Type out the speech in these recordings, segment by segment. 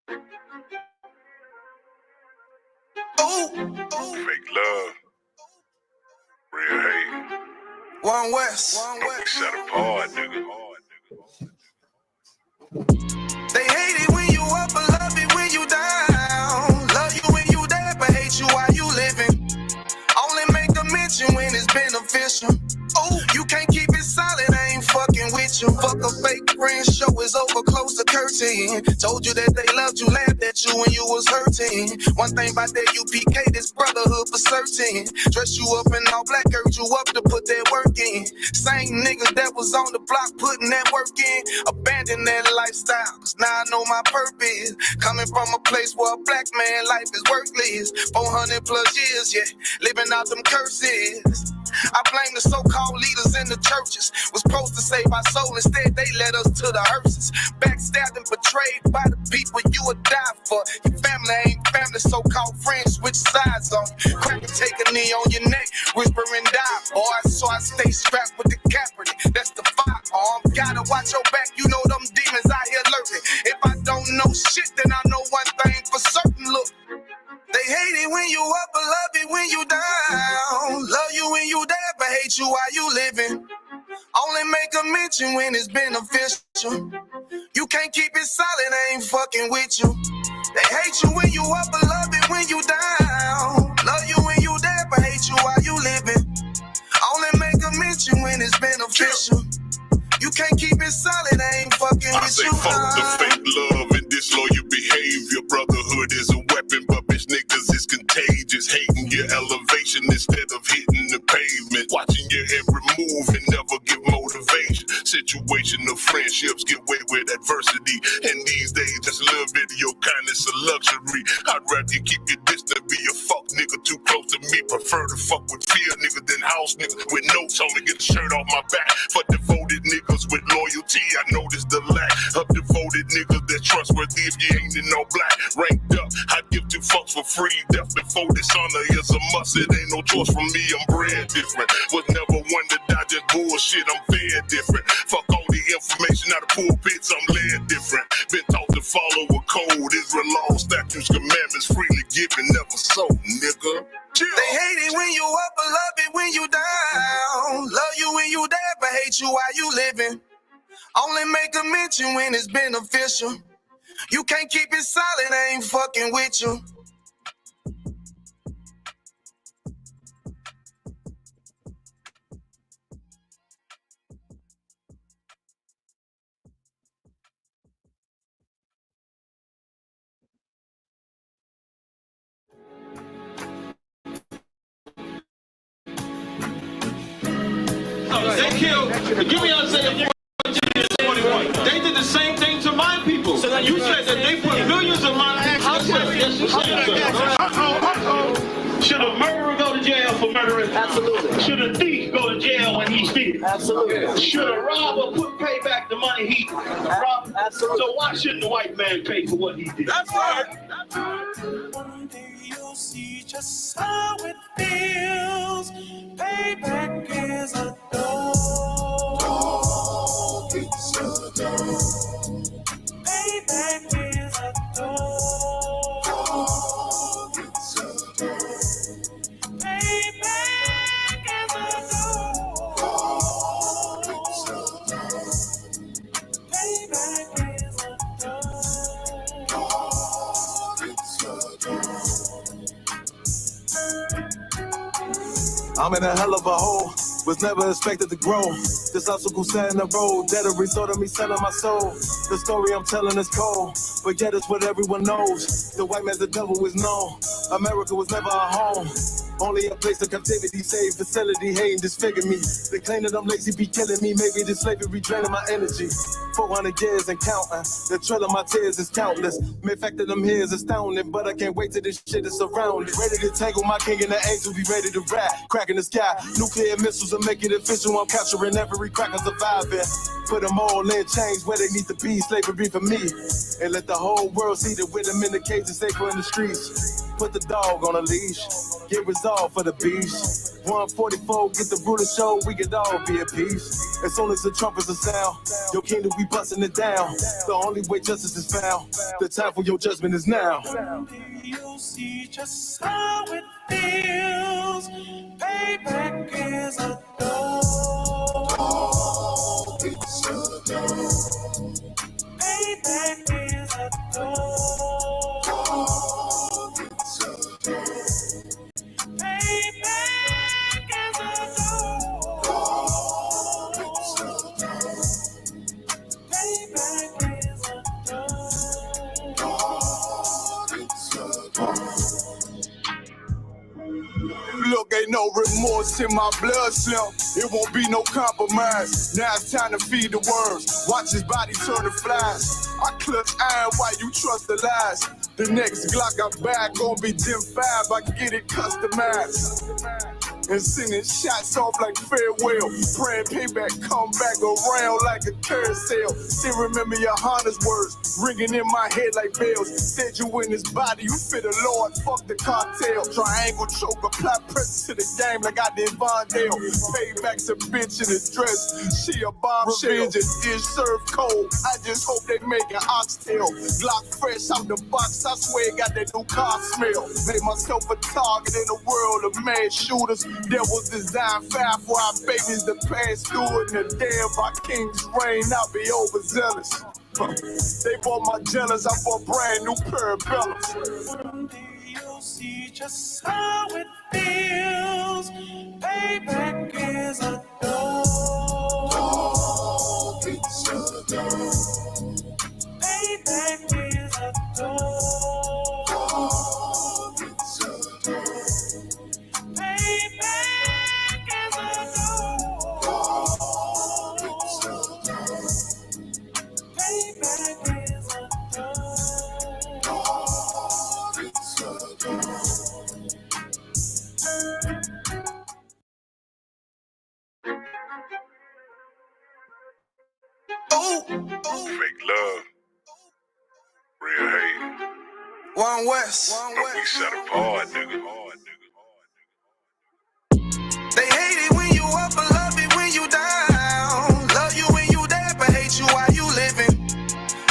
Fake love, real hate. One West. Don't be set apart, nigga. They hate it when you up, but love it when you down. Love you when you there, but hate you while you living. Only make a mention when it's beneficial. Oh, you can't keep it solid, I ain't fucking with you. Fuck a fake friend, show is over, close the curtain. Told you that they loved you, laughed at you when you was hurting. One thing about that UPK, this brotherhood for certain. Dress you up in all black, urge you up to put that work in. Same niggas that was on the block putting that work in. Abandon that lifestyle, cause now I know my purpose. Coming from a place where a black man life is worthless. 400 plus years, yeah, living out them curses. I blame the so-called leaders in the churches. Was supposed to save our soul, instead they led us to the hearses. Backstabbed and betrayed by the people you would die for. Your family ain't family, so-called friends switch sides on you. Crack and take a knee on your neck, whisper and die, boy. So I stay strapped with the Kaepernick, that's the firearm. Gotta watch your back, you know them demons out here lurking. If I don't know shit, then I know one thing for certain, look. They hate it when you up, but love it when you down. Love you when you there, but hate you while you living. Only make a mention when it's beneficial. You can't keep it solid, I ain't fucking with you. They hate you when you up, but love it when you down. Love you when you there, but hate you while you living. Only make a mention when it's beneficial. You can't keep it solid, I ain't fucking with you. I say fuck the fake love and disloyal behavior. Brotherhood is a weapon, but bitch niggas is contagious. Hating your elevation instead of hitting the pavement. Watching your every move and never give motivation. Situational friendships get away with adversity. And these days, just a little bit of your kindness a luxury. I'd rather you keep your distance than be a fuck nigga too close to me. Prefer to fuck with fear nigga than house nigga with notes on to get a shirt off my back. For devoted niggas with loyalty, I noticed the lack of devoted niggas that trustworthy if you ain't in no black. Ranked up, I give two fucks for free. Death before dishonor is a must. It ain't no choice from me, I'm bred different. Was never one to die, just bullshit, I'm fed different. Fuck all the information out of pulpits, I'm led different. Been taught to follow a code, Israel law, statutes, commandments, freely given, never sold, nigga. They hate it when you up, but love it when you down. Love you when you there, but hate you while you living. Only make a mention when it's beneficial. You can't keep it solid, I ain't fucking with you. They killed, give me Isaiah 41. They did the same thing to my people. So you said that they put millions of my houses. Yes, you said. Should a murderer go to jail for murdering? Absolutely. Should a thief go to jail when he steals? Absolutely. Should a robber pay back the money he robbed? Absolutely. So why shouldn't the white man pay for what he did? That's right. One day you'll see just how it feels. Payback is a dog. It's a dog. Payback is a dog. It's a dog. Payback is a dog. It's a dog. Payback is a dog. It's a dog. I'm in a hell of a hole, was never expected to grow. This obstacle set in the road, that a result of me selling my soul. The story I'm telling is cold, but yet it's what everyone knows. The white man's the devil is known. America was never our home. Only a place of captivity, safe facility, hating disfigure me. They claim that I'm lazy, be killing me. Maybe this slavery draining my energy. 400 years and counting. The trail of my tears is countless. Main fact that I'm here is astounding, but I can't wait till this shit is surrounded. Ready to tangle my king and the angel, be ready to rap. Crack in the sky, nuclear missiles will make it official. I'm capturing every crack and surviving. Put them all in chains where they need to be. Slavery for me. And let the whole world see that with them in the cages, safer in the streets. Put the dog on a leash. Get resolved for the beast. 144, get the ruler show, we could all be at peace. As soon as the trumpets are sound, your kingdom, we busting it down. The only way justice is found, the time for your judgment is now. You'll see just how it feels. Payback is a door. Payback is a door. Payback is a door. Payback is a door. Look, ain't no remorse in my blood slump. It won't be no compromise. Now it's time to feed the worms. Watch his body turn to flies. I clutch iron while you trust the lies. The next Glock I buy gon' be Gen 5. I get it customized. And sending shots off like farewell. Praying payback come back around like a carousel. Still remember your Honda's words ringing in my head like bells. Said you in his body, you fit the Lord, fuck the cartel. Triangle choke, apply pressure to the game like I did Vondale. Payback's a bitch in a dress, she a bombshell. Revenge is served cold, I just hope they make an oxtail. Glock fresh out the box, I swear it got that new car smell. Made myself a target in a world of mad shooters. There was design 5 for our babies to pass through it. And the day of our king's reign, I'll be overzealous. They bought my jealous, I bought brand new parabellums. One day you'll see just how it feels. Payback is a door. Payback is a door. Payback is a door. Payback is a Fake love, real hate. One West. But we set apart, nigga. They hate it when you up, but love it when you down. Love you when you there, but hate you while you living.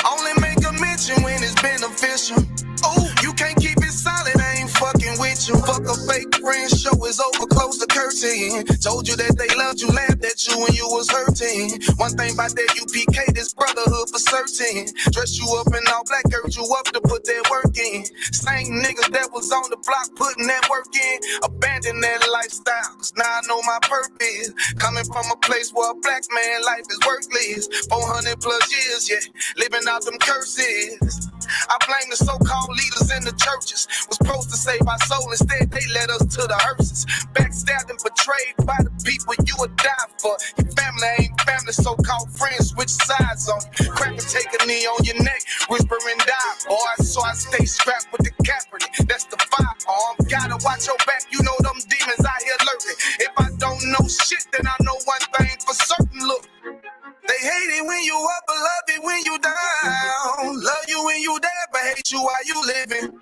Only make a mention when it's beneficial. Oh, you can't keep it solid, I ain't fucking with you. Fuck a fake friend, show is over, close the curtain. Told you that they loved you, laughed at you when you was hurting. One thing about that UPK, this brotherhood for certain. Dress you up in all black, hurt you up to put that work in. Same niggas that was on the block putting that work in. Abandon that lifestyle, cause now I know my purpose. Coming from a place where a black man life is worthless. 400 plus years, yeah, living out them curses. I blame the so-called leaders in the churches. Was supposed to save our soul, instead they led us to the hearses. Backstabbed and betrayed by the people you would die for. Your family ain't family, so-called friends switch sides on you. Crack and take a knee on your neck, whisper and die, boy. So I stay strapped with the Kaepernick, that's the firearm. Gotta watch your back, you know them demons out here lurking. If I don't know shit, then I know one thing for certain, look. They hate it when you up, but love it when you down. Love you when you there, but hate you while you living.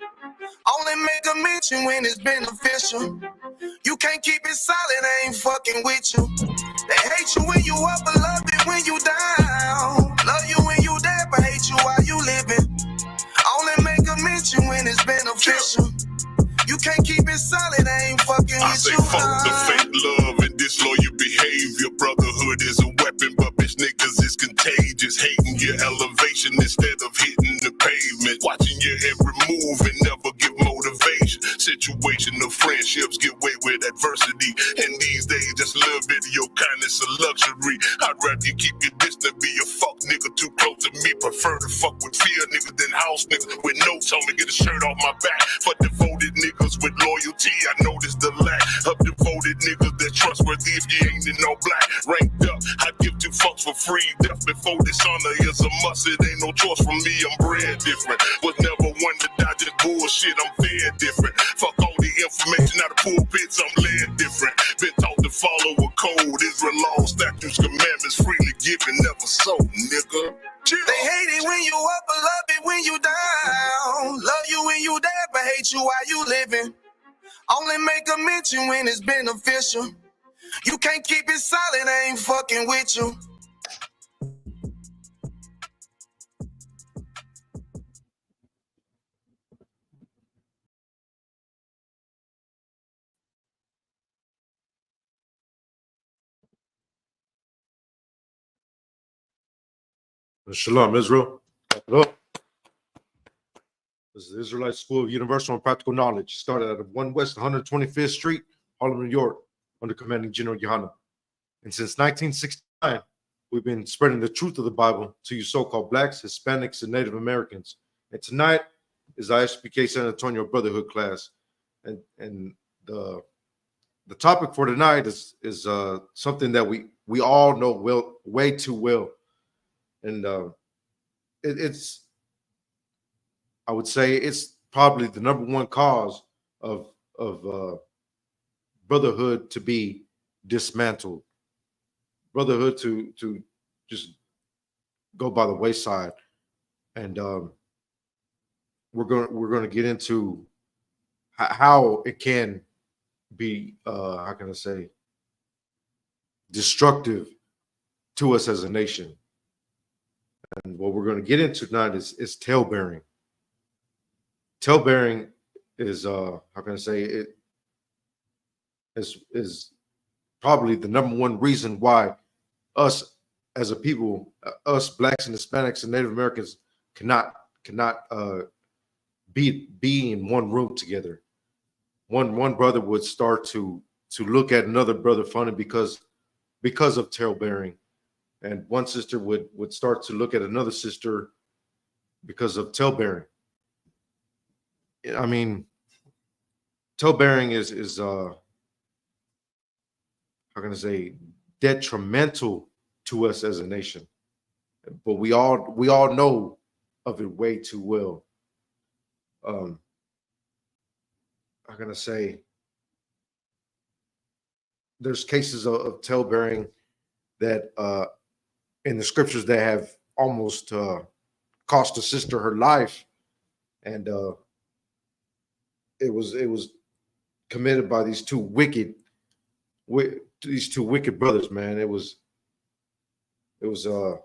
Only make a mention when it's beneficial. You can't keep it solid, I ain't fucking with you. They hate you when you up, but love it when you down. Love you when you there, but hate you while you living. Only make a mention when it's beneficial. You can't keep it solid, I ain't fucking I with say you. fuck the fake love and disloyal behavior. Brotherhood is a weapon, but bitch niggas is contagious. Hating your elevation instead of hitting the pavement. Watching your every move and never give motivation. Situational friendships get way with adversity. And these days, just a little bit of your kindness a luxury. I'd rather you keep your distance, be a fuck nigga too close to me. Prefer to fuck with fear niggas than house niggas with notes on me. Get a shirt off my back for devoted niggas with loyalty. I noticed the lack of devoted niggas that trustworthy if you ain't in no black. Ranked up, I give 2 fucks for free. Death before dishonor is a must. It ain't no choice from me, I'm bred different. Was never one to die, just bullshit, I'm fed different. Fuck all the information out of pulpits, I'm led different. Been taught to follow a code, Israel law, statutes, commandments, freely given, never sold, nigga. They hate it when you up, but love it when you down. Love you when you there, but hate you while you living. Only make a mention when it's beneficial. You can't keep it silent, I ain't fucking with you. Shalom, Israel. Hello. This is the Israelite School of Universal and Practical Knowledge. Started at 1 West 125th Street, Harlem, New York, under commanding General Yohanan. And since 1969, we've been spreading the truth of the Bible to you so-called blacks, Hispanics, and Native Americans. And tonight is our Isupk San Antonio Brotherhood class. And the topic for tonight is something that we all know way too well. And it's I would say it's probably the number one cause of brotherhood to be dismantled, brotherhood to just go by the wayside. And we're going to get into how it can be how can I say destructive to us as a nation. And what we're going to get into tonight is talebearing. Talebearing is how can I say it is probably the number one reason why us as a people, us blacks and Hispanics and Native Americans cannot be in one room together. One brother would start to look at another brother funny because of talebearing, and one sister would start to look at another sister because of talebearing. I mean, talebearing is how can I say detrimental to us as a nation, but we all know of it way too well. How can I say there's cases of talebearing that in the scriptures that have almost cost a sister her life, and it was committed by these two wicked brothers, man. It was we'll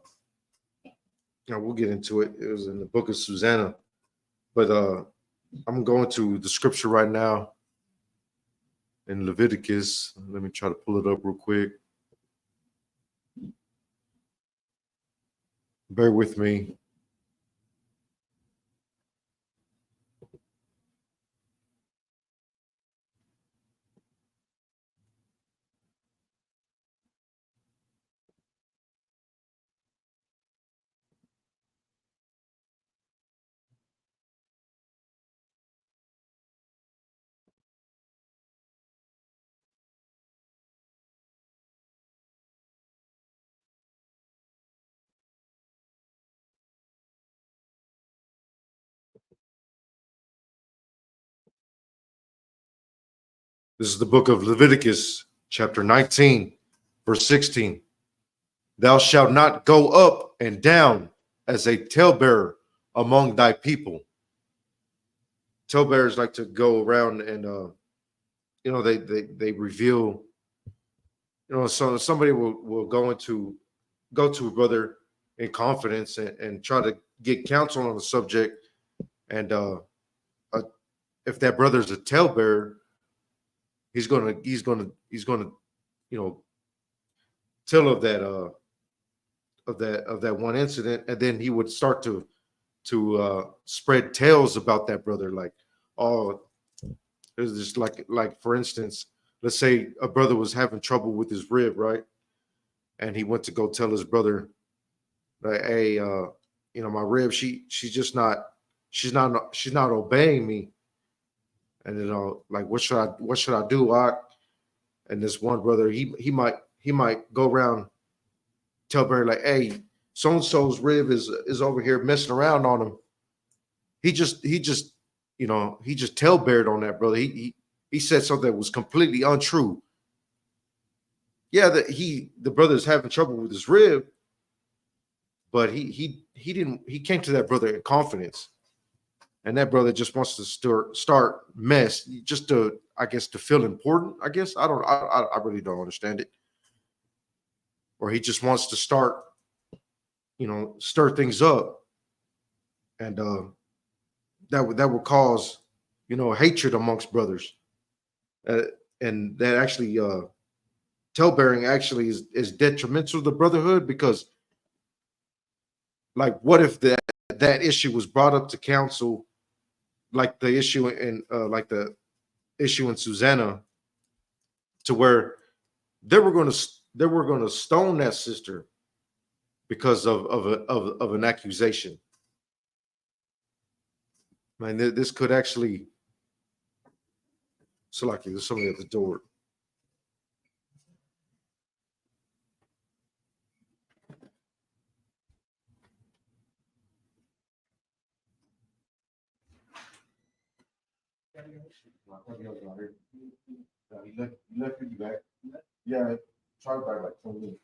get into it. It was in the book of Susanna, but I'm going to the scripture right now in Leviticus. Let me try to pull it up real quick. Bear with me. This is the book of Leviticus, chapter 19, verse 16. Thou shalt not go up and down as a talebearer among thy people. Talebearers like to go around and they reveal, so somebody will go to a brother in confidence and try to get counsel on the subject. And if that brother's a talebearer, he's gonna tell of that one incident, and then he would start to spread tales about that brother, like, oh, there's just like for instance, let's say a brother was having trouble with his rib, right? And he went to go tell his brother, like, hey, my rib, she's not obeying me. And like, what should I do? And this one brother, he might go around tell Barry, like, hey, so and so's rib is over here messing around on him. He just talebeared on that brother. He said something that was completely untrue. Yeah, the brother's having trouble with his rib, but he came to that brother in confidence. And that brother just wants to start mess, just to, I guess, to feel important. I guess I really don't understand it. Or he just wants to start, stir things up, and that would cause, hatred amongst brothers, uh, and that actually talebearing actually is detrimental to the brotherhood, because like, what if that issue was brought up to council, like the issue in the issue in Susanna, to where they were going to stone that sister because of an accusation. Man, this could actually. So, like, there's somebody at the door. You left you back. Yeah, try back like 20 minutes.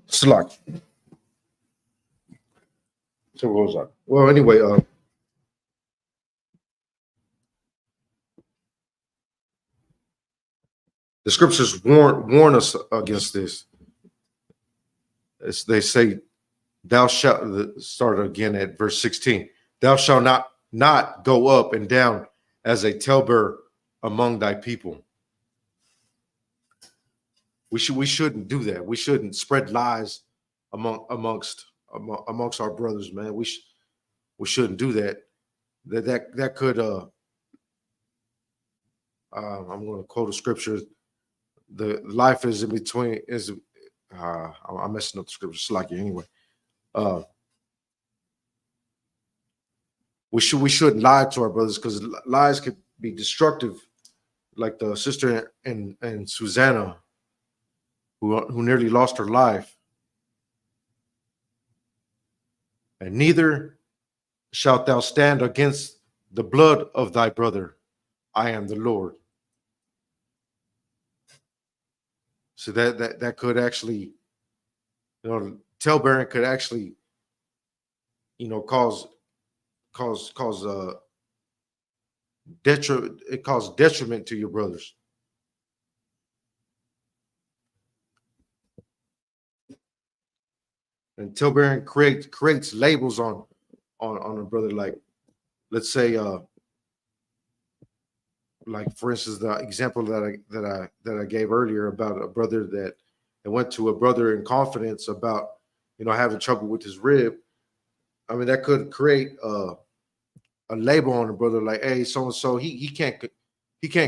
Slack. So what was that? Well, anyway, the scriptures warn us against this. As they say, thou shalt, start again at verse 16. Thou shalt not go up and down as a talebearer among thy people. We shouldn't do that. We shouldn't spread lies amongst our brothers, man. We shouldn't do that. That could I'm going to quote a scripture. The life is in between is I'm messing up the scripture. It's like it anyway. We shouldn't lie to our brothers, because lies could be destructive, like the sister in Susanna, who nearly lost her life. And neither shalt thou stand against the blood of thy brother. I am the Lord. So that could actually, talebearing could actually, cause detriment to your brothers. And talebearing creates labels on a brother. Like, let's say, like, for instance, the example that I gave earlier about a brother that went to a brother in confidence about having trouble with his rib. I mean, that could create a label on a brother, like, hey, so and so, he can't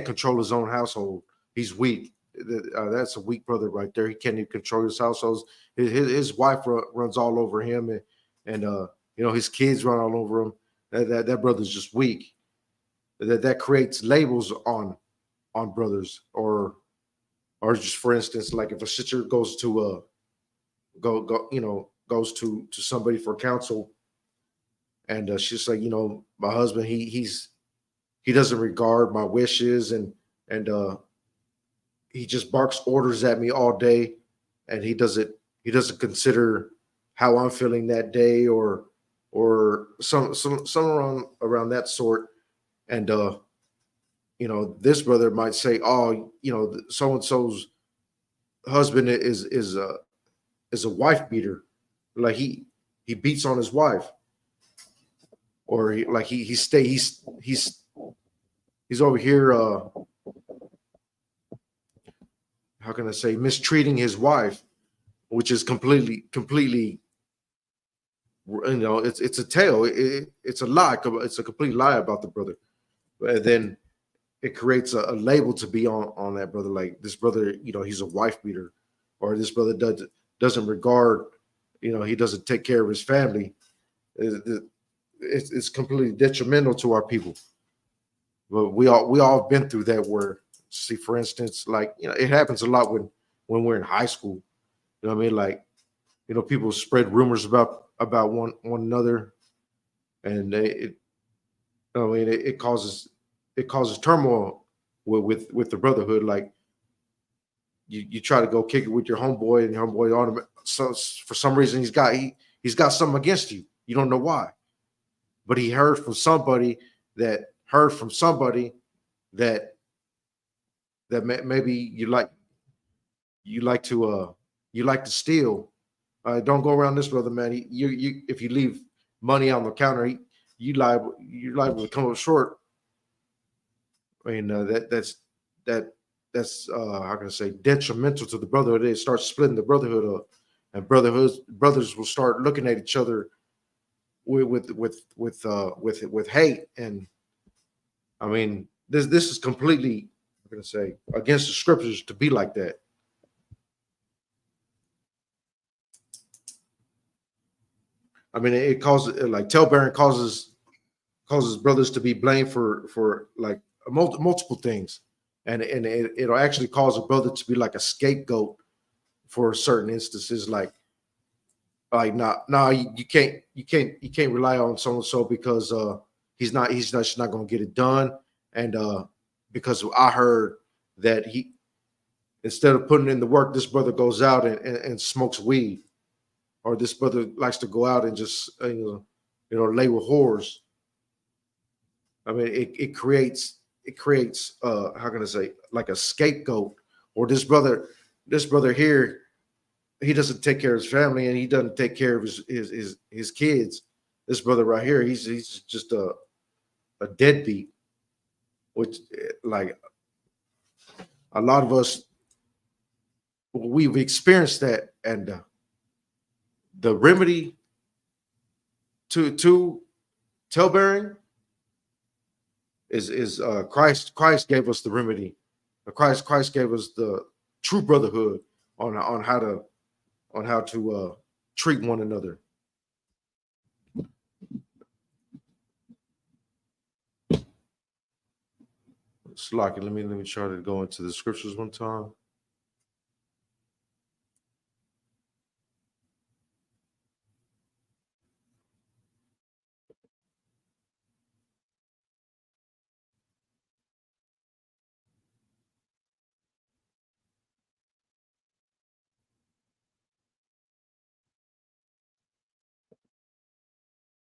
control his own household. He's weak. That's a weak brother right there. He can't even control his households. His wife runs all over him, and his kids run all over him. That brother's just weak. That creates labels on brothers, or just, for instance, like if a sister goes to goes to somebody for counsel, and she's like, my husband, he doesn't regard my wishes, and he just barks orders at me all day, and he doesn't consider how I'm feeling that day, or some around that sort. And this brother might say, oh, so and so's husband is a wife beater, like he beats on his wife, or he's over here, how can I say, mistreating his wife, which is completely it's a tale, it's a lie, it's a complete lie about the brother. And then it creates a label to be on that brother, like, this brother, he's a wife beater, or this brother doesn't regard, he doesn't take care of his family. It's completely detrimental to our people. But we all been through that, where, see, for instance, like, it happens a lot when we're in high school. You know what I mean? Like, people spread rumors about one another, and it causes turmoil with the brotherhood. Like, you try to go kick it with your homeboy, and your homeboy so for some reason he's got something against you. You don't know why, but he heard from somebody that maybe you like to steal. Don't go around this brother, man. You if you leave money on the counter, you liable to come up short. I mean, that's how can I say, detrimental to the brotherhood. It starts splitting the brotherhood up, and brothers will start looking at each other with hate. And I mean, this is completely, I'm gonna say, against the scriptures to be like that. I mean, it causes, like, talebearing causes brothers to be blamed for like multiple things, and it'll actually cause a brother to be like a scapegoat for certain instances, like nah, you can't rely on so and so because he's just not going to get it done, and because I heard that he, instead of putting in the work, this brother goes out and smokes weed, or this brother likes to go out and just lay with whores. I mean, it creates how can I say, like a scapegoat. Or this brother here, he doesn't take care of his family, and he doesn't take care of his kids. This brother right here, he's just a deadbeat, which, like, a lot of us, we've experienced that. And the remedy to talebearing is Christ gave us the remedy. Christ gave us the true brotherhood on how to treat one another. Slocky, let me try to go into the scriptures one time.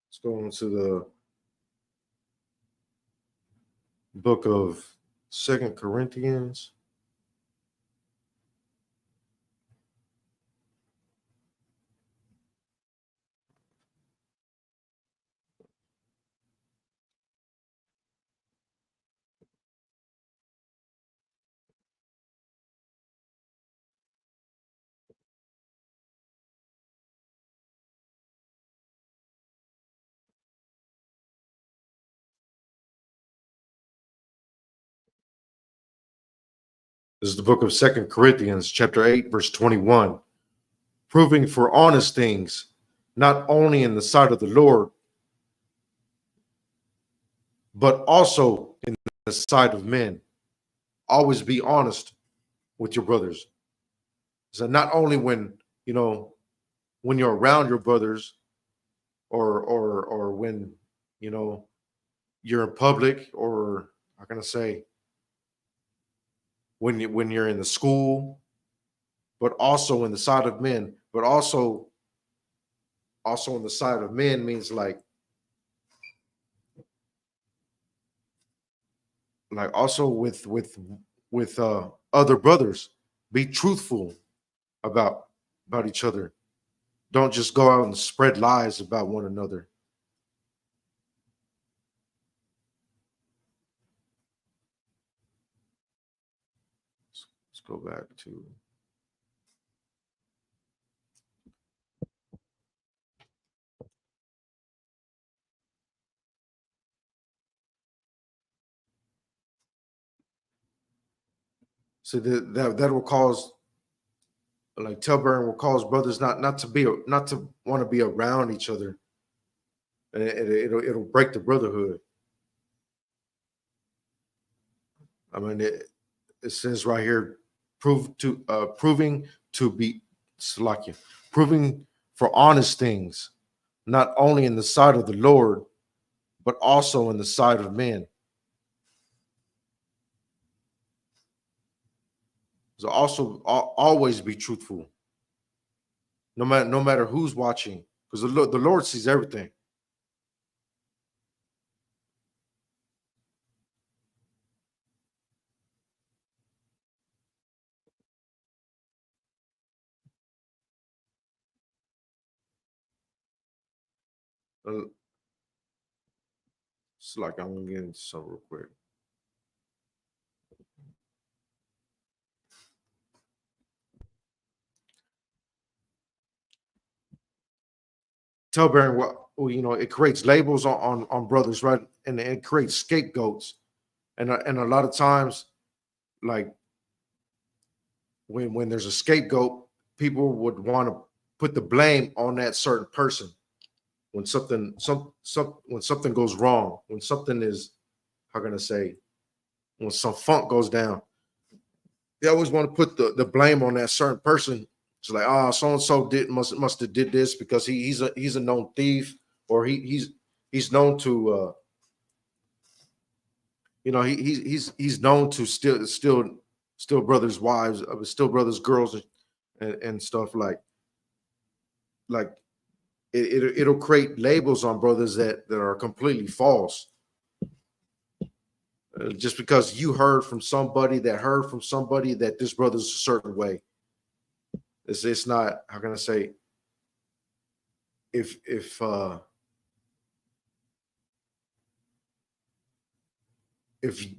Let's go into the book of 2 Corinthians. This is the book of 2 Corinthians, chapter 8, verse 21. Proving for honest things, not only in the sight of the Lord, but also in the sight of men. Always be honest with your brothers. So not only when you're around your brothers, or when you're in public, or how can I say, when you're in the school, but also in the sight of men. But also in the sight of men means like also with other brothers. Be truthful about each other. Don't just go out and spread lies about one another. Let's go back to so that will cause, like, talebearing will cause brothers not to want to be around each other, and it'll break the brotherhood. I mean, it says right here, proving to be Salakia, proving for honest things, not only in the sight of the Lord, but also in the sight of men. So also always be truthful, no matter who's watching, because the Lord sees everything. Uh, It's like I'm gonna get into some real quick. Talebearer, well, it creates labels on brothers, right? And it creates scapegoats, and a lot of times, like when there's a scapegoat, people would want to put the blame on that certain person when when something goes wrong, when something is, how can I say, when some funk goes down, they always want to put the blame on that certain person. It's like, oh, so and so must have did this because he's a known thief, or he's known to he's known to steal brothers' wives, steal brothers' girls, and stuff like it'll create labels on brothers that are completely false. Just because you heard from somebody that this brother's a certain way. It's not, how can I say, if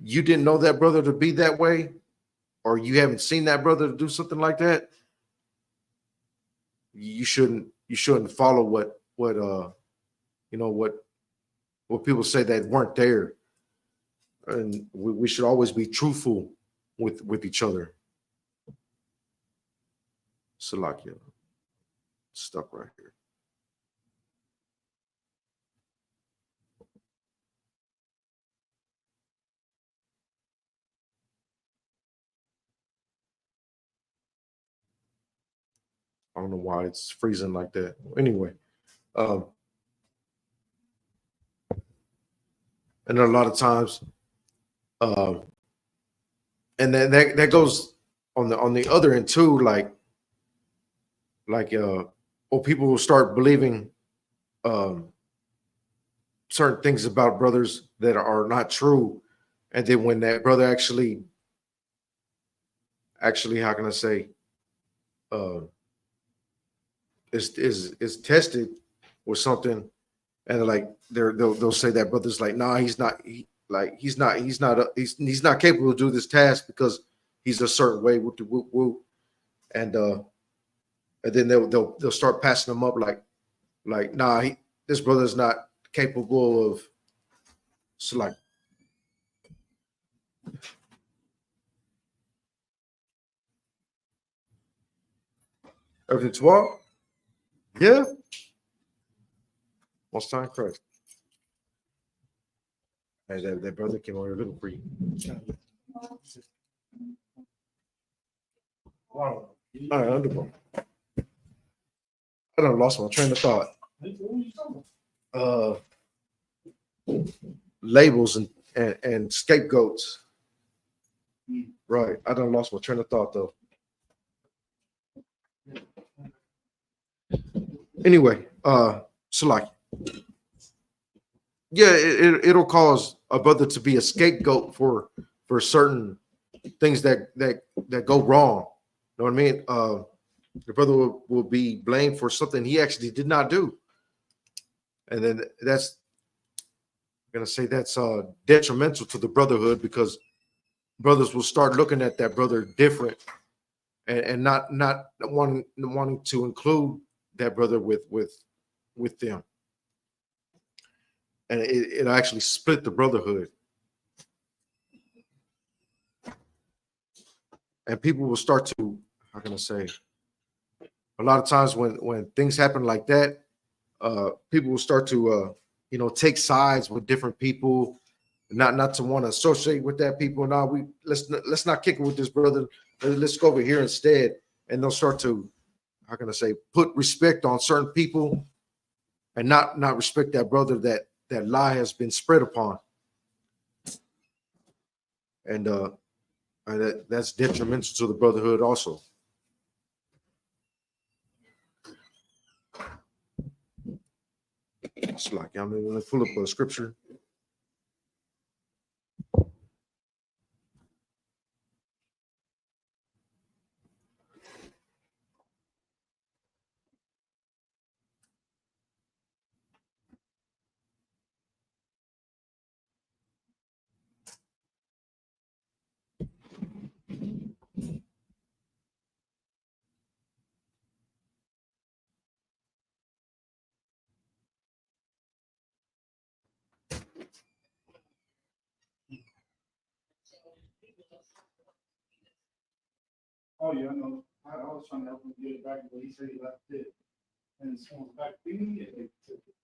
you didn't know that brother to be that way, or you haven't seen that brother do something like that, you shouldn't follow what people say that weren't there. And we should always be truthful with each other. Salakia, stuck right here. I don't know why it's freezing like that. Anyway, um, and a lot of times, um, and then that goes on the other end too. Or people will start believing um, certain things about brothers that are not true, and then when that brother actually, how can I say, uh, is tested with something, and like they'll say that brother's like, nah, he's not, he's not capable to do this task because he's a certain way with the whoop whoop, and then they'll start passing them up like nah, this brother's not capable of. So like, everything's what? Yeah. Most time, correct. Hey, that brother came over looking for you. Wow. All right, wonderful. I done lost my train of thought. Uh, Labels and scapegoats. Right. I done lost my train of thought though. Anyway, so like, yeah, it'll cause a brother to be a scapegoat for certain things that go wrong. You know what I mean? The brother will be blamed for something he actually did not do, and then that's I'm gonna say that's detrimental to the brotherhood, because brothers will start looking at that brother different, and not wanting to include that brother with them, and it actually split the brotherhood, and people will start to, how can I say, a lot of times when things happen like that, people will start to take sides with different people, not to want to associate with that people. Now let's not kick it with this brother. Let's go over here instead, and they'll start to, how can I say, put respect on certain people, and not respect that brother that lie has been spread upon. And That's detrimental to the brotherhood also. It's like, I'm going to pull up a scripture. Oh yeah, I know. I was trying to help him get it back, but he said he left it. And someone's back thinking it, they took it.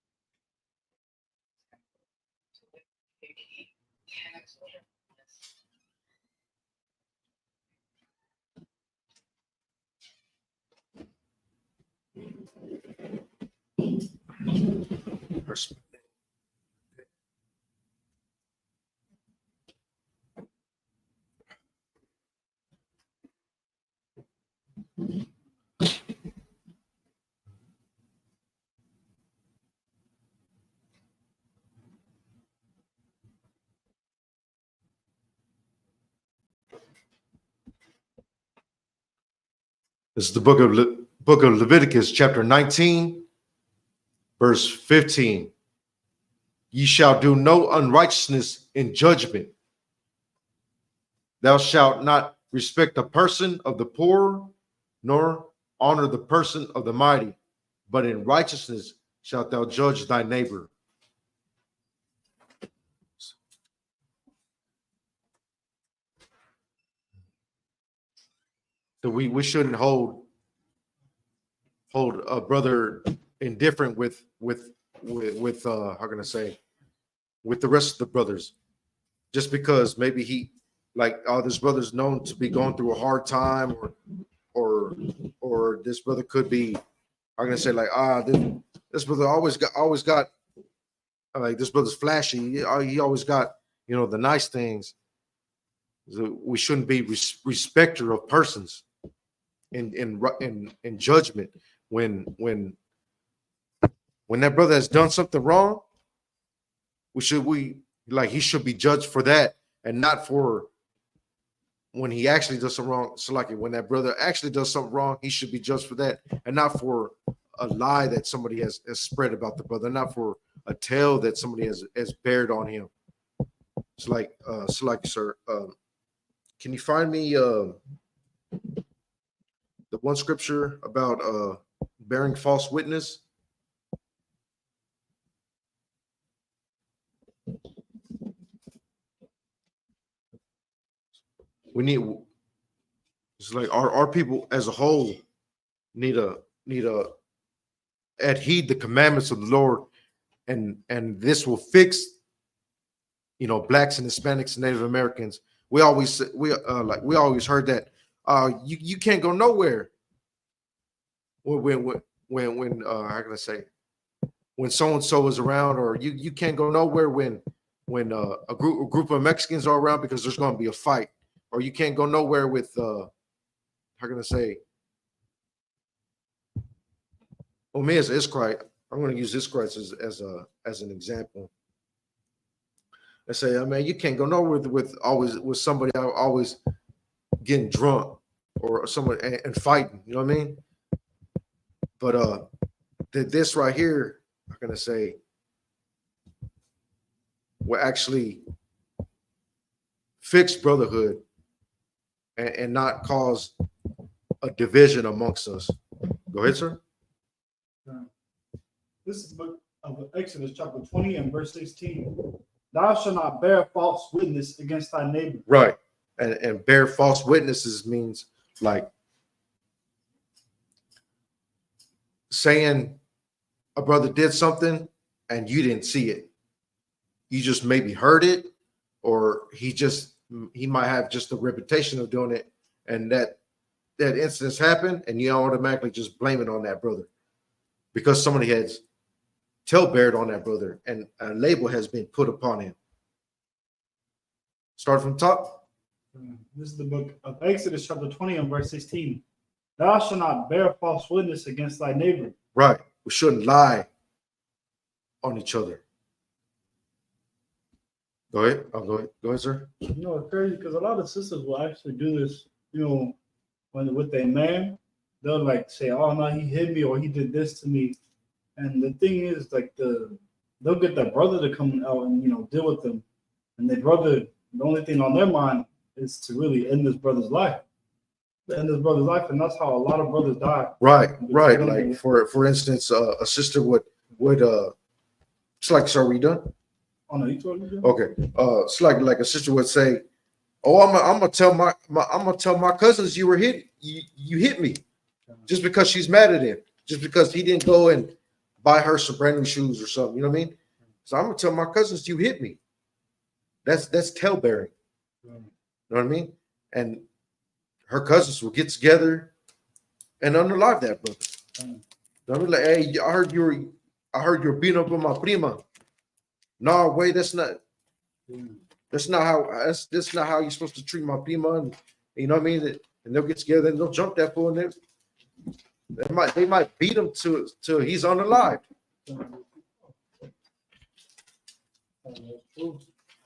This is the book of Leviticus, chapter 19, verse 15. Ye shall do no unrighteousness in judgment. Thou shalt not respect the person of the poor, nor honor the person of the mighty, but in righteousness shalt thou judge thy neighbor. So we shouldn't hold a brother indifferent with how can I say, with the rest of the brothers, just because maybe he, like, this brother's known to be going through a hard time, or this brother could be, how can I say, like, this brother always got like, this brother's flashy, he always got, the nice things. So we shouldn't be respecter of persons in judgment. When that brother has done something wrong, he should be judged for that, and not for when he actually does something wrong. So like, when that brother actually does something wrong, he should be judged for that, and not for a lie that somebody has spread about the brother, not for a tale that somebody has bared on him. It's like, sir, can you find me the one scripture about bearing false witness? It's like our people as a whole need to adhere the commandments of the Lord, and this will fix, blacks and Hispanics and Native Americans. We always heard that you can't go nowhere when how can I say, when so and so is around, or you can't go nowhere when a group of Mexicans are around, because there's going to be a fight, or you can't go nowhere with how can I say, well, me as an Israelite, I'm going to use Israelites as an example. I say, man, you can't go nowhere with somebody always getting drunk, or someone and fighting. You know what I mean? But this right here, I'm gonna say, will actually fix brotherhood and not cause a division amongst us. Go ahead, sir. This is the book of Exodus, chapter 20 and verse 16. Thou shalt not bear false witness against thy neighbor. Right. And bear false witnesses means like saying a brother did something and you didn't see it. You just maybe heard it, or he might have just a reputation of doing it, and that incident happened, and you automatically just blame it on that brother because somebody has talebeared on that brother and a label has been put upon him. Start from top. This is the book of Exodus, chapter 20, and verse 16. Thou shalt not bear false witness against thy neighbor. Right. We shouldn't lie on each other. Go ahead. Go ahead, sir. You know, it's crazy because a lot of sisters will actually do this, you know, when with a man, they'll like say, oh no, he hit me or he did this to me. And the thing is, like they'll get their brother to come out and, you know, deal with them. And their brother, the only thing on their mind is to really end this brother's life. End this brother's life, and that's how a lot of brothers die. Right. Like for instance, a sister would it's like, so are we done? Oh no, you told me. Okay. It's like a sister would say, "Oh, I'm gonna tell my cousins you hit me," just because she's mad at him, just because he didn't go and buy her some brand new shoes or something. You know what I mean? So I'm gonna tell my cousins you hit me. That's talebearing. You know what I mean? And her cousins will get together and unalive that brother. You know what I mean? Like, hey, I heard you're beating up on my prima. No, wait, that's not how you're supposed to treat my prima. And you know what I mean? And they'll get together and they'll jump that fool and they might beat him till he's unalive.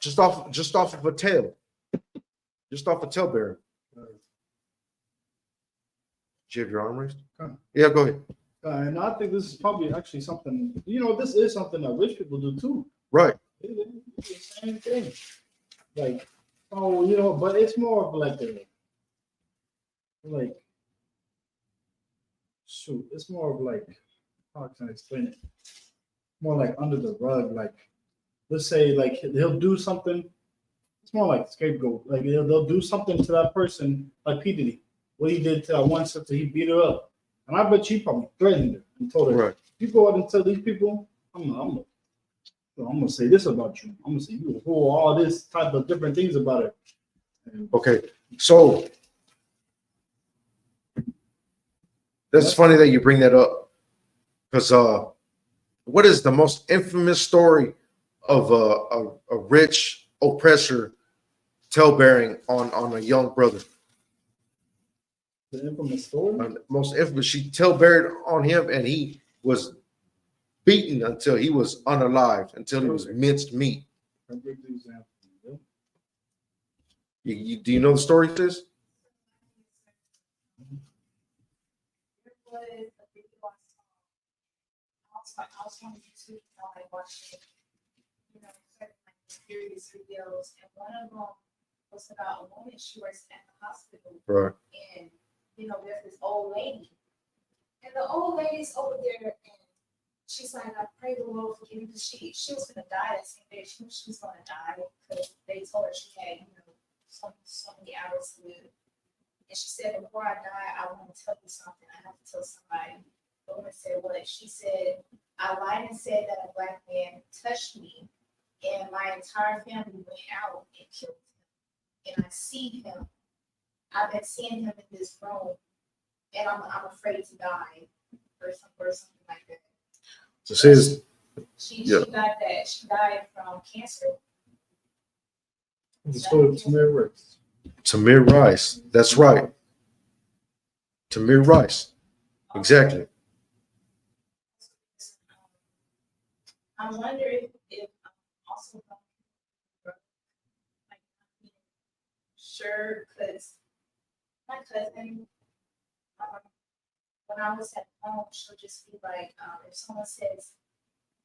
Just off of a tail. Just off a tailbearer. Do you have your arm raised? Yeah, go ahead. And I think this is probably actually something, you know, this is something that rich people do too. Right. It's the same thing. Like, oh, you know, but it's more of like shoot, it's more of like, how can I explain it? More like under the rug. Like, let's say, like, he'll do something. It's more like scapegoat. Like, they'll do something to that person, like P. Diddy. What he did to that one sister, he beat her up. And I bet you probably threatened her and told her, right, you go out and tell these people, I'm gonna say this about you. I'm gonna say you hold all this type of different things about it. Okay, so that's funny that you bring that up, because what is the most infamous story of a rich oppressor talebearing on a young brother? The infamous story? Most infamous. She talebeared on him, and he was beaten until he was unalive, until he was minced meat. Do you know the story, sis? I was on YouTube while I watched it, you know, certain like mysterious videos, and one of them was about a woman. She works at the hospital, Right. and you know, there's this old lady, and the old lady's over there, and she's like, I pray the Lord forgive me, because she was gonna die that same day. She knew she was gonna die because they told her she had, you know, so many hours to live. And she said, before I die, I want to tell you something. I have to tell somebody. The woman said, what? She said, I lied and said that a black man touched me, and my entire family went out and killed him. And I see him. I've been seeing him in this room, and I'm afraid to die, or something like that. So she died from cancer. The story of Tamir Rice. Tamir Rice. That's right. Tamir Rice. Exactly. I wonder if also like sure, because my cousin, when I was at home, she'll just be like, if someone says,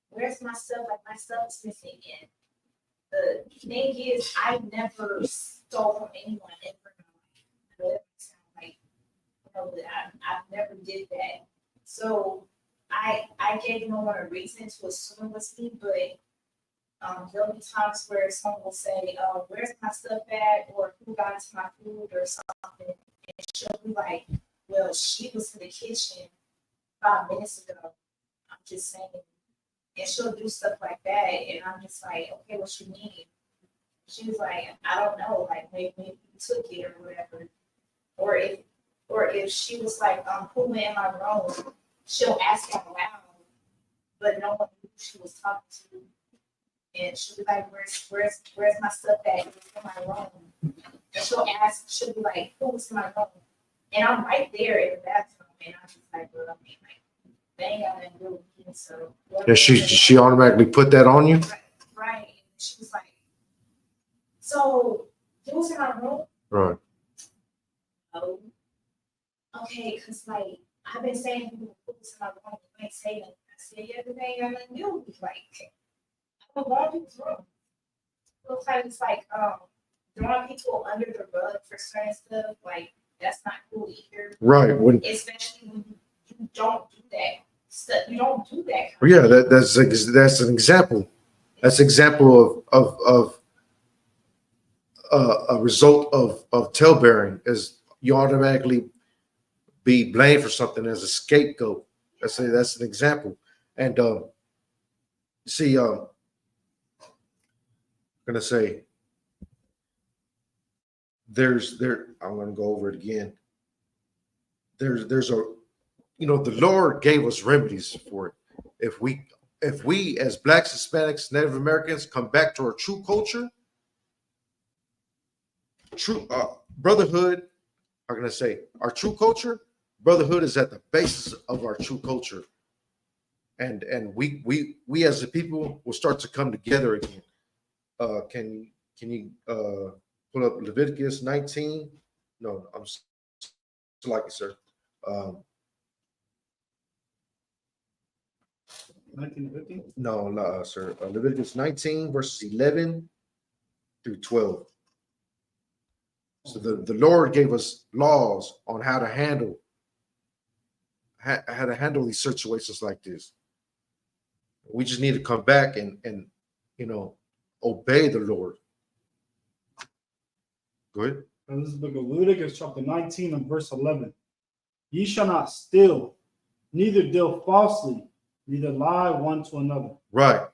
"Where's my stuff?" Like my stuff is missing. And the thing is, I never stole from anyone ever. I know that sounds like, you know, that I never did that. So I gave no one a reason to assume it was me, but there'll be times where someone will say, where's my stuff at? Or who got into my food or something. And she'll be like, well, she was in the kitchen 5 minutes ago. I'm just saying. And she'll do stuff like that. And I'm just like, okay, what you mean? She was like, I don't know, like maybe you took it or whatever. Or if she was like, who went in my room? She'll ask out loud, but no one knew who she was talking to. And she'll be like, where's my stuff at? It's in my room. And she'll be like, who's in my room? And I'm right there in the bathroom, and I'm just like, well, I mean, like, they ain't got nothing to do with me, so. And she automatically put that on you? Right. And she was like, so, who's in my room? Right. Oh, okay, because, like, I've been saying who's in my room, you ain't saying nothing. I said, yeah, but they ain't got nothing to do with me. Like, I don't want people's room. Sometimes it's like, throwing people under the rug for certain stuff, like, that's not cool either. Right. Especially when you don't do that stuff. You don't do that. Yeah, that's an example. That's an example of a result of talebearing is you automatically be blamed for something as a scapegoat. That's an example. And see, I'm gonna say I'm gonna go over it again. There's a the Lord gave us remedies for it. If we as Blacks, Hispanics, Native Americans come back to our true culture, true brotherhood, I'm gonna say our true culture, brotherhood is at the basis of our true culture. And we as a people will start to come together again. Can you pull up Leviticus 19? No, I'm like it, sir. 1950? No, sir. Leviticus 19 verses 11 through 12. So the Lord gave us laws on how to handle these situations like this. We just need to come back and obey the Lord. Go ahead. And this is the book of Leviticus, chapter 19 and verse 11. Ye shall not steal, neither deal falsely, neither lie one to another. Right.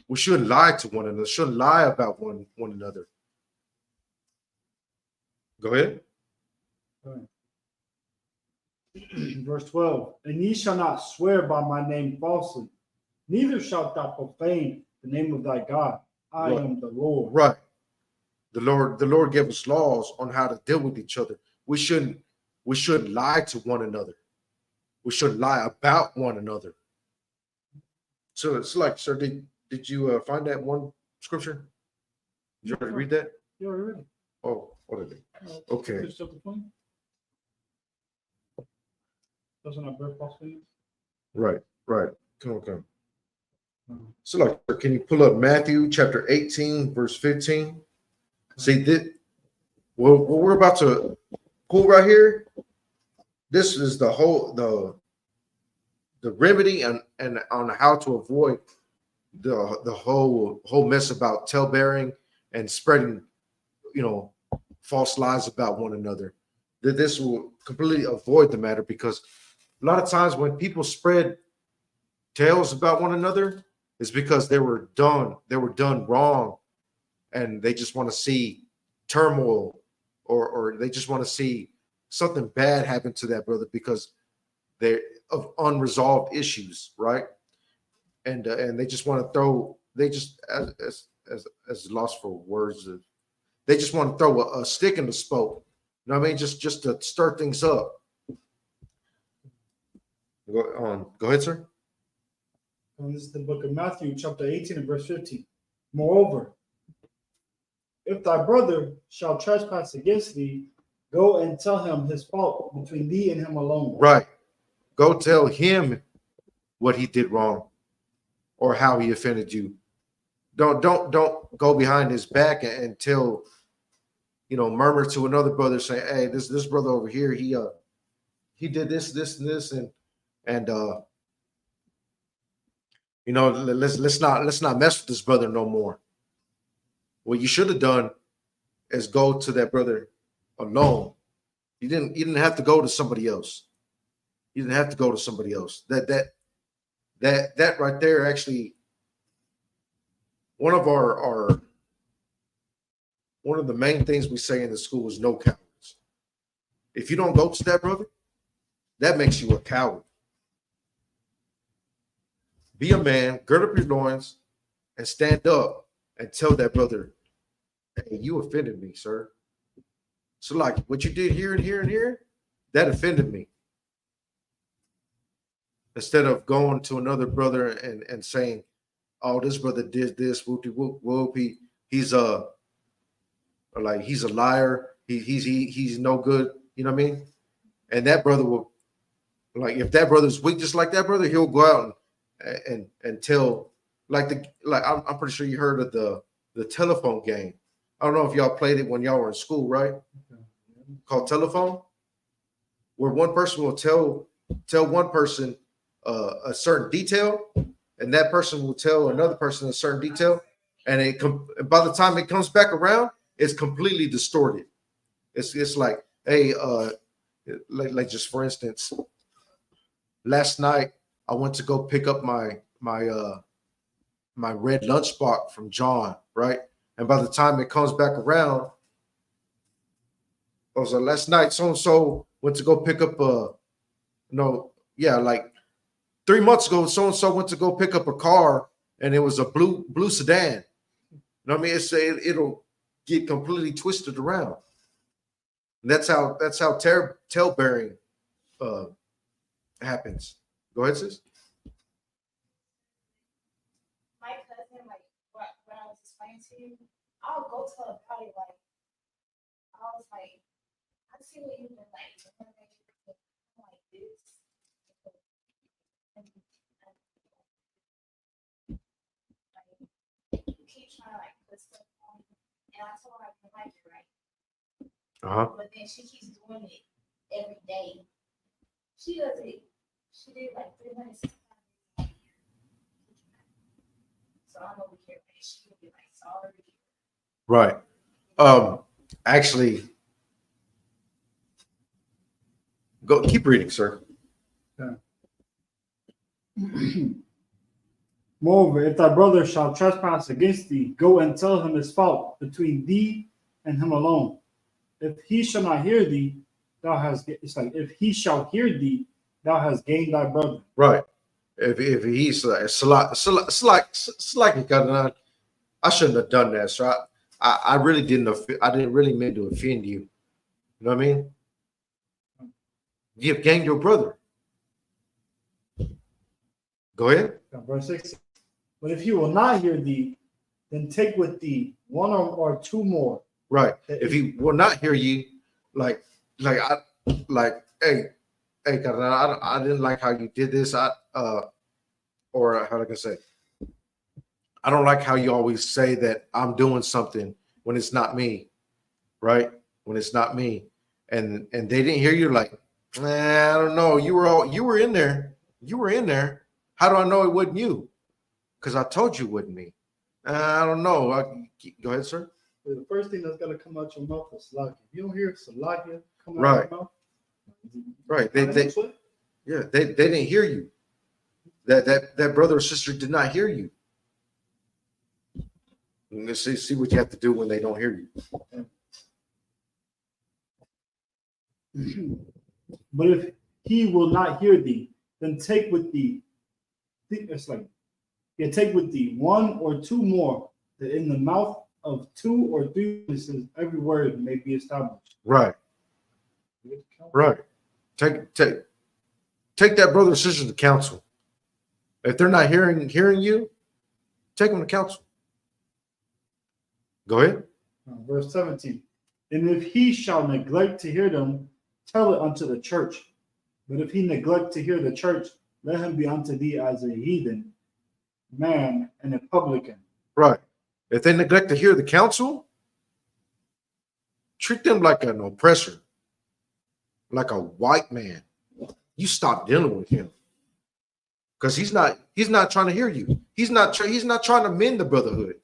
We shouldn't lie to one another. Shouldn't lie about one another. Go ahead. Verse 12. And ye shall not swear by my name falsely, neither shalt thou profane the name of thy God. I am the Lord. Right. The Lord gave us laws on how to deal with each other. We shouldn't lie to one another. We shouldn't lie about one another. So it's like, sir, did you find that one scripture? Did you already read that? You already read it. Oh, what is it? Okay. Doesn't have birth falsely. Right. Come on. So, like, can you pull up Matthew chapter 18, verse 15? See, what we're about to pull right here, this is the remedy and on how to avoid the whole mess about talebearing and spreading, false lies about one another. That this will completely avoid the matter, because a lot of times when people spread tales about one another, it's because they were done wrong, and they just want to see turmoil, or they just want to see something bad happen to that brother because they're of unresolved issues, right? And they just want to throw, they just as lost for words, they just want to throw a stick in the spoke. You know what I mean? Just to stir things up. Go ahead, sir. And this is the book of Matthew, chapter 18 and verse 15. Moreover, if thy brother shall trespass against thee, go and tell him his fault between thee and him alone. Right. Go tell him what he did wrong or how he offended you. Don't go behind his back and tell, murmur to another brother, say, hey, this brother over here, he did this, and this, and let's not mess with this brother no more. What you should have done is go to that brother alone. You didn't have to go to somebody else. You didn't have to go to somebody else. That right there, actually, one of the main things we say in the school is no cowards. If you don't go to that brother, that makes you a coward. Be a man, gird up your loins, and stand up and tell that brother, hey, you offended me, sir. So like what you did here and here and here, that offended me. Instead of going to another brother and saying, "Oh, this brother did this, whoopty whoop whoop, he's a liar, he's no good," you know what I mean? And that brother will, like, if that brother's weak just like that brother, he'll go out and tell, I'm pretty sure you heard of the telephone game. I don't know if y'all played it when y'all were in school, right? Called telephone, where one person will tell one person a certain detail, and that person will tell another person a certain detail, and by the time it comes back around, it's completely distorted. It's like, hey, like just for instance, last night I went to go pick up my red lunchbox from John, right? And by the time it comes back around, I was like, last night so and so went to go pick up like 3 months ago, so and so went to go pick up a car, and it was a blue sedan. You know what I mean? It'll get completely twisted around. And that's how talebearing happens. Go ahead, sis. My cousin, like when I was explaining to you, I'll go tell about it. Like I was like, I see what you've been like. I'm like this. You keep trying to like put stuff on, and I told her I didn't like it, right? But then she keeps doing it every day. She does it. She did like 360 times. So I'm over here, and she would be like, sorry. Right. Actually, go keep reading, sir. Moreover, if thy brother shall trespass against thee, go and tell him his fault between thee and him alone. If he shall not hear thee, it's like, if he shall hear thee, thou hast gained thy brother. Right. If he's I shouldn't have done that, sir. I really didn't. I didn't really mean to offend you. You know what I mean? You've gained your brother. Go ahead. Verse 6. But if he will not hear thee, then take with thee one or two more. Right. If he will not hear you, hey, God, I didn't like how you did this. Or how can I say? I don't like how you always say that I'm doing something when it's not me, right? When it's not me, and they didn't hear you. Like, I don't know. You were in there. You were in there. How do I know it wasn't you? Because I told you it wasn't me. I don't know. Go ahead, sir. The first thing that's got to come out your mouth is Salakia. If you don't hear Salakia come out Right. your mouth, right? They didn't hear you. That brother or sister did not hear you. Let's see what you have to do when they don't hear you. But if he will not hear thee, then take with thee. Take with thee one or two more, that in the mouth of 2 or 3 witnesses every word may be established. Right. Right. Take that brother or sister to counsel. If they're not hearing you, take them to counsel. Go ahead. Verse 17. And if he shall neglect to hear them, tell it unto the church. But if he neglect to hear the church, let him be unto thee as a heathen man and a publican. Right. If they neglect to hear the counsel, treat them like an oppressor, like a white man. You stop dealing with him, because he's not trying to hear you. He's not trying to mend the brotherhood.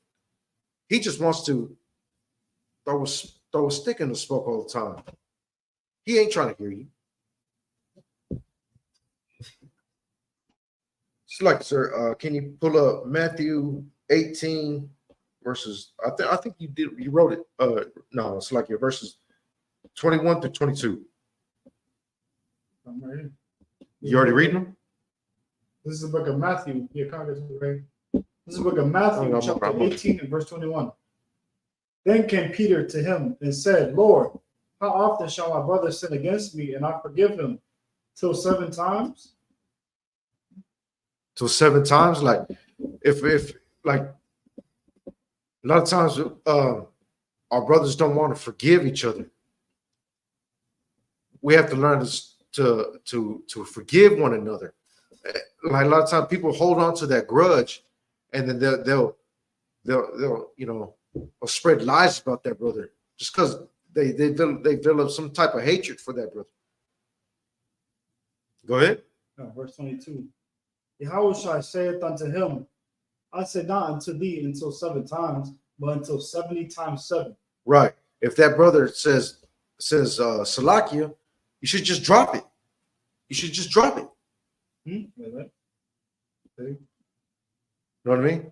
He just wants to throw a stick in the smoke all the time. He ain't trying to hear you. It's like, sir, can you pull up Matthew 18 verses? I think you wrote it. No, it's like your verses 21 to 22. I'm right here. You already reading them? This is the book of Matthew. Your Congress, right? This is the book of Matthew, chapter 18 and verse 21. Then came Peter to him and said, Lord, how often shall my brother sin against me and I forgive him? Till 7 times? Till 7 times. Like if like a lot of times our brothers don't want to forgive each other. We have to learn to forgive one another. Like a lot of times people hold on to that grudge, and then they'll spread lies about that brother just because they develop some type of hatred for that brother. Go ahead. Verse 22. Yahweh shall saith unto him, I said not unto thee until 7 times, but until 70 times 7. Right. If that brother says Salakia, you should just drop it. You should just drop it. Wait. You know what I mean?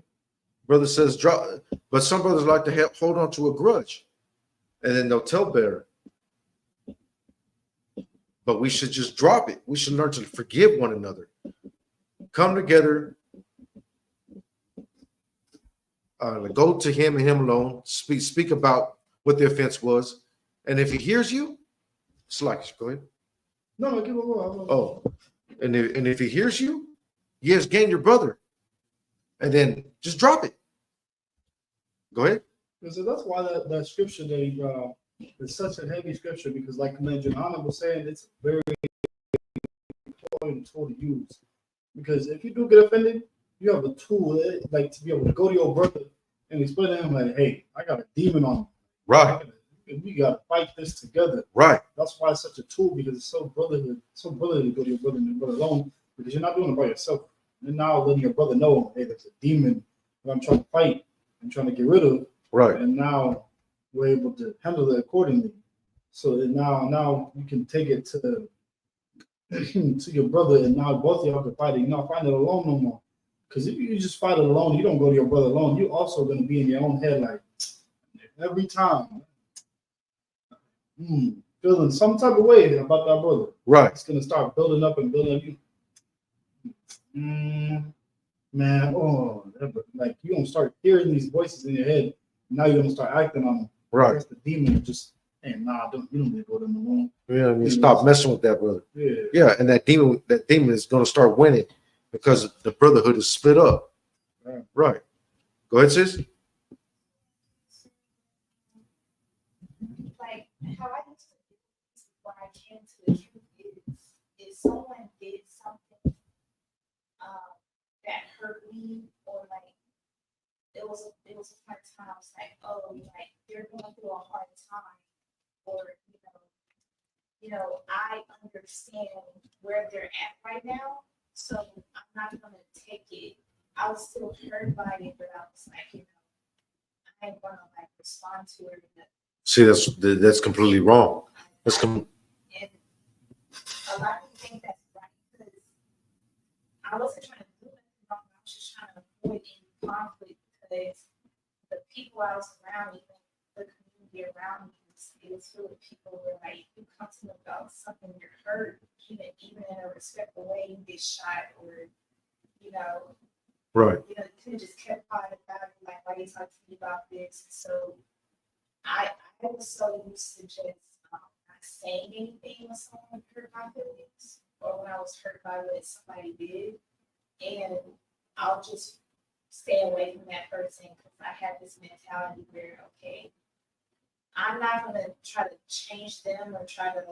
Brother says drop, but some brothers like to hold on to a grudge, and then they'll Talebearer. But we should just drop it. We should learn to forgive one another. Come together. Go to him and him alone. Speak about what the offense was, and if he hears you, Salakia, go ahead. No, give a word. Oh, and if he hears you, he has gained your brother, and then just drop it. Go ahead. So that's why that scripture there is such a heavy scripture, because like Johanna was saying, it's very important tool to use. Because if you do get offended, you have a tool like to be able to go to your brother and explain to him like, hey, I got a demon on me. Right. We got to fight this together. Right. That's why it's such a tool, because it's so brotherly to go to your brother and your brother alone, because you're not doing it by yourself. And now letting your brother know, hey, there's a demon that I'm trying to fight, I'm trying to get rid of. Right. And now we're able to handle it accordingly. So that now you can take it to to your brother, and now both of y'all can fight it. You're not fighting it alone no more. Because if you just fight it alone, you don't go to your brother alone. You're also going to be in your own head like every time. Feeling some type of way about that brother. Right. It's gonna start building up and building up. Man, like you're gonna start hearing these voices in your head. Now you're gonna start acting on them. Right. That's the demon. Just you don't need to go to them alone. Yeah, you stop messing with that brother. Yeah. Yeah, and that demon is gonna start winning because the brotherhood is split up. Right. Go ahead, sis. Like how I used to do when I came to the truth is someone did something that hurt me, or like it was a hard time. It's like, oh, like you're going through a hard time, or I understand where they're at right now, so I'm not gonna take it. I was still hurt by it, but I was like, I ain't gonna like respond to it. See, that's completely wrong. And a lot of people think that's right, because I wasn't trying to do anything wrong. I was just trying to avoid any conflict, because the people I was around, even the community around me, it was full of people where like you come to me about something, you're hurt, even in a respectful way, you get shot, or right. you could have just kept quiet about it, like why you talk to me about this. So I was so used to just not saying anything when someone hurt my feelings, or when I was hurt by what somebody did, and I'll just stay away from that person, because I have this mentality where, okay, I'm not gonna try to change them or try to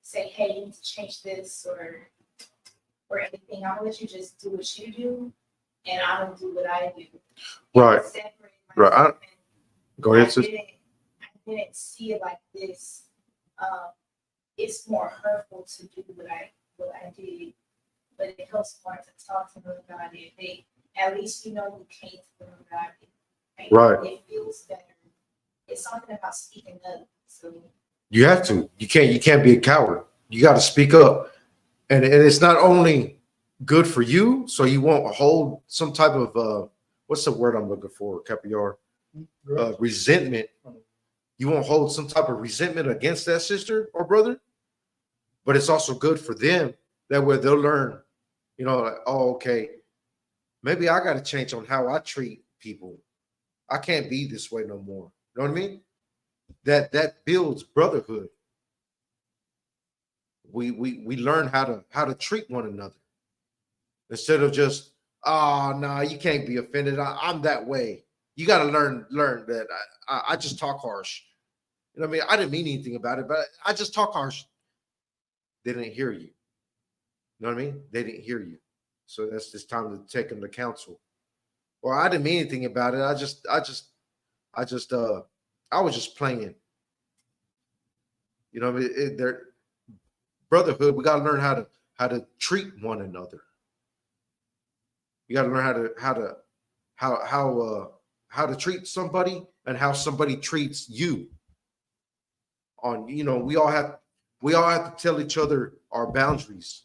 say, hey, you need to change this or anything. I'm gonna let you just do what you do, and I'm gonna do what I do. Right. Right. Go ahead, sis. I didn't see it like this. It's more hurtful to do what I did, but it helps more to talk to them about it. They at least you came to them about it. Right. It feels better. It's something about speaking up. So you have to. You can't be a coward. You got to speak up, and it's not only good for you, so you won't hold some type of what's the word I'm looking for, Capiar? Resentment. You won't hold some type of resentment against that sister or brother, but it's also good for them. That way they'll learn, like, oh, okay, maybe I got to change on how I treat people. I can't be this way no more. You know what I mean? that builds brotherhood. We learn how to treat one another instead of just, oh no, you can't be offended. I'm that way. You got to learn that I just talk harsh. You know what I mean? I didn't mean anything about it, but I just talk harsh. They didn't hear you. You know what I mean? They didn't hear you. So that's just time to take them to counsel. Or I didn't mean anything about it. I was just playing. You know what I mean? They're brotherhood. We got to learn how to treat one another. You got to learn how to treat somebody and how somebody treats you. On, you know, we all have to tell each other our boundaries.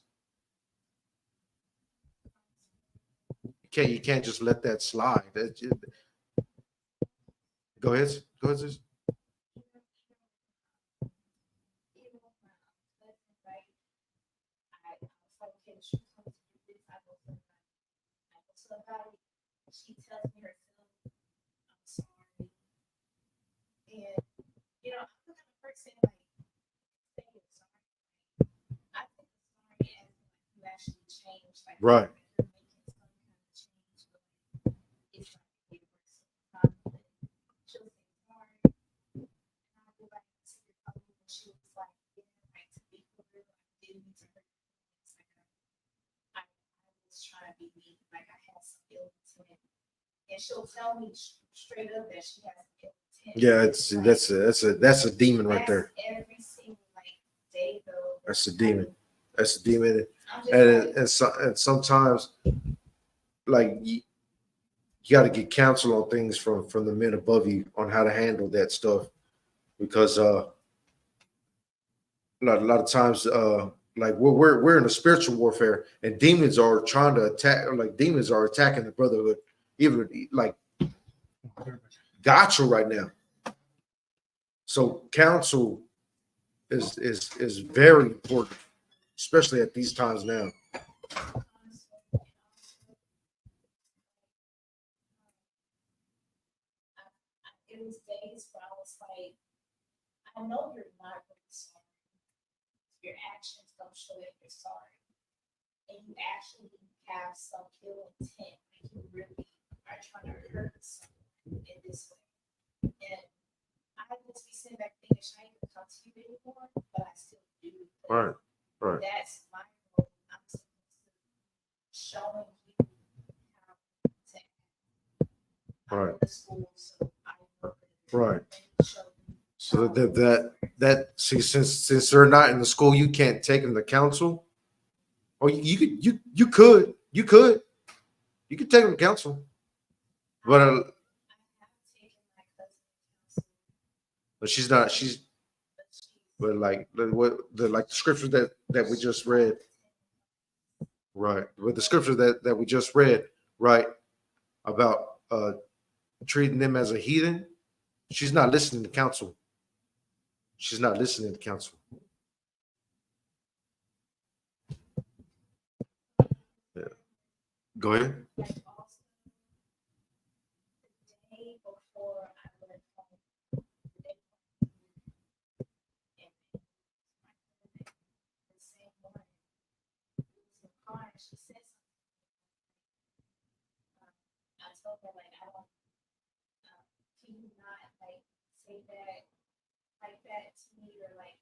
You can't just let that slide. Go ahead, sis. She tells me herself, I'm sorry. And, you know, I'm the kind of person like, say you're sorry. I think sorry as like you actually change. Like, Right. you're making some kind of change. But it's like it works sometimes. She'll say sorry. And I'll go back to your phone and she was like, yeah, like to be for real, I didn't mean to hurt your feelings. Like, I was trying to be mean. Like I had some ill intent. And she'll tell me straight up that she has ill intent. Yeah, that's a demon right there. Every single like day though. That's a demon. That's a demon. And And sometimes like you got to get counsel on things from the men above you on how to handle that stuff, because a lot of times like we're in a spiritual warfare and demons are trying to attack, like demons are attacking the brotherhood, even like gotcha right now. So counsel is very important, especially at these times now. it was days where I was like, I know you're not really sorry. Your actions don't show that you're sorry. And you actually have some ill intent. Like you really are trying to hurt someone in this way. And I just be sitting back thinking, I ain't gonna come to you anymore, but I still do. Right. That's my role. I'm supposed to showing you how to act. I go to school, so I work with Right. show you So that see, since they're not in the school, you can't take them to counsel. Or you could take them to counsel, but she's not. But like the scripture that we just read, right? With the scripture that we just read, right, about treating them as a heathen, she's not listening to counsel. She's not listening to counsel. Yeah. Go ahead. She said something. I told her like I don't. Can you not like say that like that to me or like?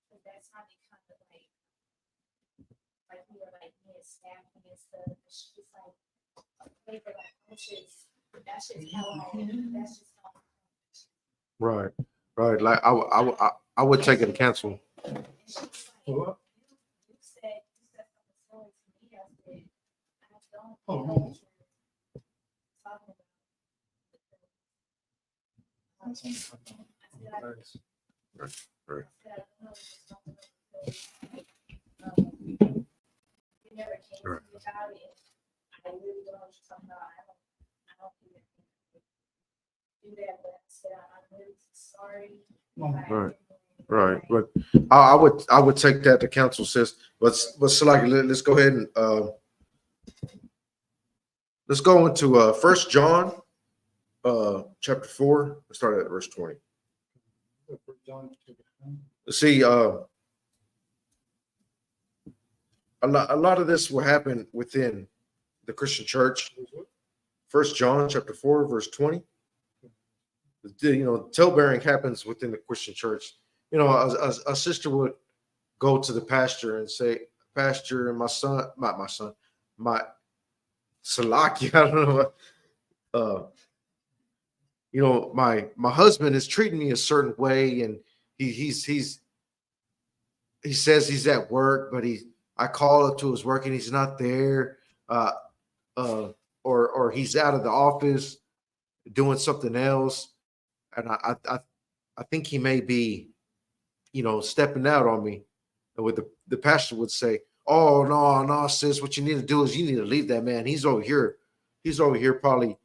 Because that's how they kind of like we were like being snapping and stuff. And she was like, they were like, that's just how I am. That's just how I am. Right. Like I would take it to counsel. And she was like, you said something silly to me. I said, I don't. Oh, no. Talking about. I said, I Right. said, I don't know. You never came to me about it. I really don't know what you're talking about. I don't even do that, but I said, I'm really sorry. Right. But I would take that to counsel, sis. But like let's go ahead and let's go into 1 John chapter 4. Let's start at verse 20. See, a lot of this will happen within the Christian church. 1 John chapter 4, verse 20. Talebearing happens within the Christian church. A sister would go to the pastor and say, Pastor, my son, my Salaki, I don't know. My husband is treating me a certain way, and he says he's at work, but I call up to his work and he's not there, or he's out of the office doing something else, and I think he may be, stepping out on me. And with the pastor would say, "Oh no, sis, what you need to do is you need to leave that man. He's over here probably